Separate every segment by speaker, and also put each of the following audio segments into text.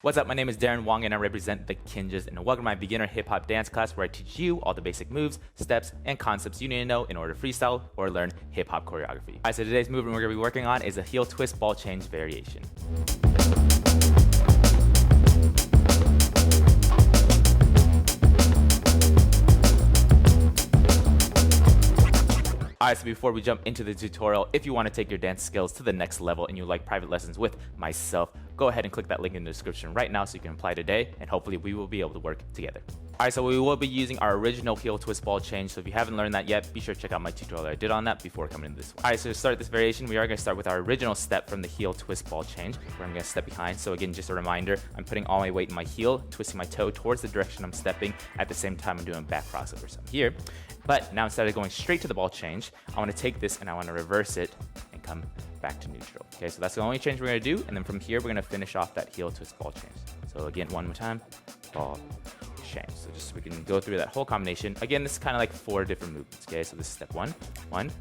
Speaker 1: What's up, my name is Darren Wong and I represent the Kinjas, and welcome to my beginner hip hop dance class where I teach you all the basic moves, steps, and concepts you need to know in order to freestyle or learn hip hop choreography. Alright, so today's movement we're going to be working on is a heel twist ball change variation. Alright, so before we jump into the tutorial, if you want to take your dance skills to the next level and you like private lessons with myself, go ahead and click that link in the description right now so you can apply today, and hopefully we will be able to work together. Alright, so we will be using our original heel twist ball change, so if you haven't learned that yet, be sure to check out my tutorial that I did on that before coming into this one. Alright, so to start this variation, we are going to start with our original step from the heel twist ball change, where I'm going to step behind. So again, just a reminder, I'm putting all my weight in my heel, twisting my toe towards the direction I'm stepping. At the same time, I'm doing back crossover. So I'm here. But now instead of going straight to the ball change, I want to take this and I want to reverse it and come back to neutral. Okay, so that's the only change we're going to do. And then from here, we're going to finish off that heel twist ball change. So again, one more time, ball change. So just so we can go through that whole combination. Again, this is kind of like 4 different movements. Okay, so this is step one,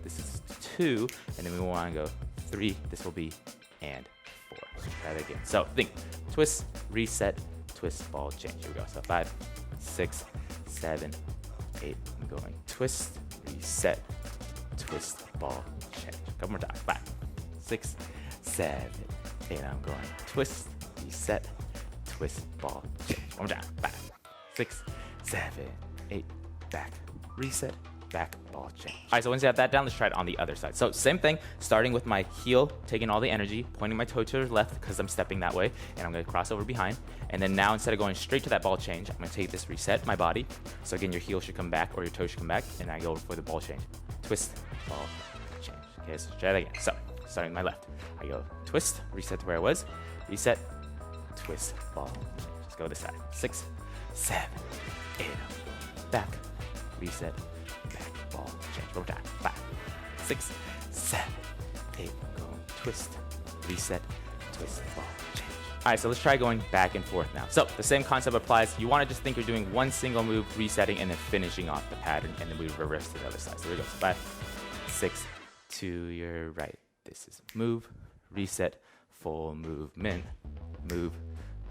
Speaker 1: this is 2, and then we want to go 3. This will be and 4. So try that again. So think twist, reset, twist, ball change. Here we go. So 5, 6, 7, 8. I'm going twist, reset, twist, ball, change. A couple more times. 5, 6, 7, 8. I'm going twist, reset, twist, ball, change. One more time. 5, 6, 7, 8. Back, reset, back, ball, change. All right, so once you have that down, let's try it on the other side. So same thing, starting with my heel, taking all the energy, pointing my toe to the left because I'm stepping that way, and I'm going to cross over behind. And then now, instead of going straight to that ball change, I'm going to take this, reset my body. So again, your heel should come back or your toe should come back, and I go for the ball change. Twist, ball, change. Okay, so try that again. So starting with my left, I go twist, reset to where I was, reset, twist, ball, change. Let's go this side. 6, 7, 8. Back, reset, back, ball, change. One more time. 5, 6, 7, 8. I'm going twist, reset, twist, ball, change. All right, so let's try going back and forth now. So the same concept applies. You want to just think you're doing one single move, resetting, and then finishing off the pattern, and then we reverse to the other side. So here we go. 5, 6, to your right. This is move, reset, full movement, move,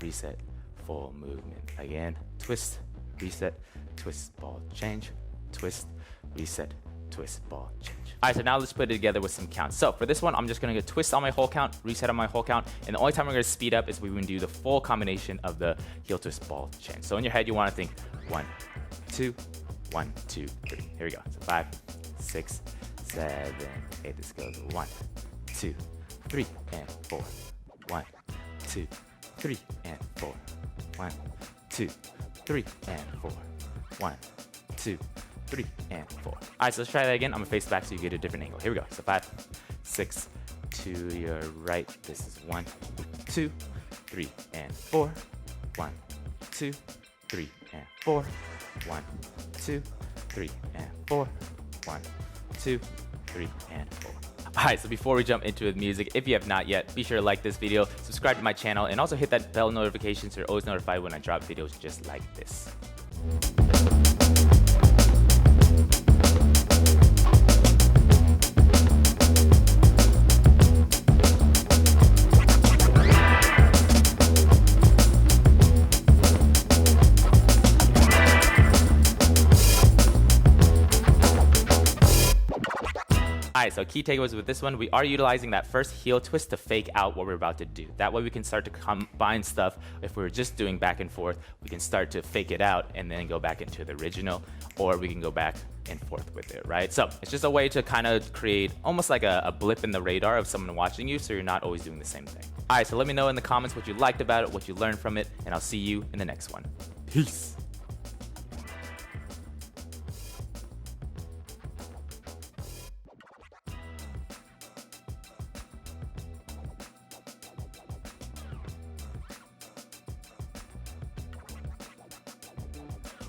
Speaker 1: reset, full movement. Again, twist, reset, twist, ball, change, twist, reset, twist, ball, change. All right, so now let's put it together with some counts. So for this one, I'm just going to go twist on my whole count, reset on my whole count, and the only time we're going to speed up is when we do the full combination of the heel twist ball change. So in your head, you want to think 1, 2, 1, 2, 3. Here we go. So 5, 6, 7, 8. This goes 1, 2, 3, and 4. 1, 2, 3, and 4. 1, 2, 3, and 4. 1, 2, 3, and 4. All right, so let's try that again. I'm gonna face back so you get a different angle. Here we go. So 5, 6, to your right. This is 1, 2, 3, and 4. 1, 2, 3, and 4. 1, 2, 3, and 4. 1, 2, 3, and 4. Alright, so before we jump into the music, if you have not yet, be sure to like this video, subscribe to my channel, and also hit that bell notification so you're always notified when I drop videos just like this. Alright, so key takeaways with this one, we are utilizing that first heel twist to fake out what we're about to do. That way we can start to combine stuff. If we were just doing back and forth, we can start to fake it out and then go back into the original, or we can go back and forth with it, right? So it's just a way to kind of create almost like a blip in the radar of someone watching you, so you're not always doing the same thing. Alright, so let me know in the comments what you liked about it, what you learned from it, and I'll see you in the next one. Peace.